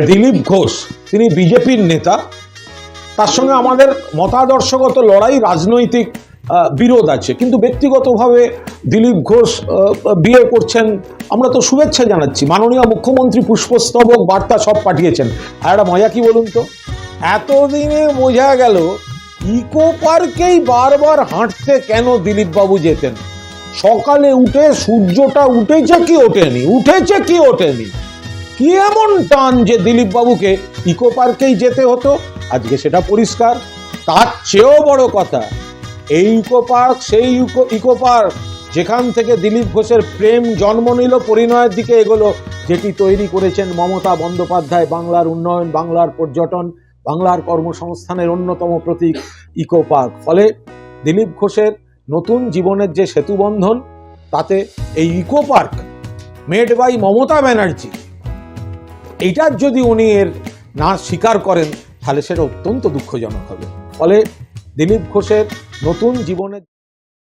দিলীপ ঘোষ তিনি বিজেপির নেতা, তার সঙ্গে আমাদের মতাদর্শগত লড়াই, রাজনৈতিক বিরোধ আছে, কিন্তু ব্যক্তিগতভাবে দিলীপ ঘোষ বিয়ে করছেন, আমরা তো শুভেচ্ছা জানাচ্ছি। মাননীয় মুখ্যমন্ত্রী পুষ্পস্তবক বার্তা সব পাঠিয়েছেন। আর একটা মজা কি বলুন তো, এতদিনে বোঝা গেল ইকো পার্কেই বারবার হাঁটতে কেন দিলীপ বাবু যেতেন। সকালে উঠে সূর্যটা উঠেছে কি ওঠেনি, উঠেছে কি ওঠেনি, কি এমন টান যে দিলীপ বাবুকে ইকো পার্কেই যেতে হতো? আজকে সেটা পরিষ্কার। তার চেয়েও বড় কথা, এই ইকো পার্ক সেই ইকো পার্ক যেখান থেকে দিলীপ ঘোষের প্রেম জন্ম নিল, পরিণয়ের দিকে এগোলো, যেটি তৈরি করেছেন মমতা বন্দ্যোপাধ্যায়, বাংলার উন্নয়ন, বাংলার পর্যটন, বাংলার কর্মসংস্থানের অন্যতম প্রতীক ইকো পার্ক। ফলে দিলীপ ঘোষের নতুন জীবনের যে সেতুবন্ধন, তাতে এই eco park made by Mamata Banerjee, এইটার যদি উনি এর না স্বীকার করেন, তাহলে সেটা অত্যন্ত দুঃখজনক হবে। ফলে দিলীপ ঘোষের নতুন জীবনের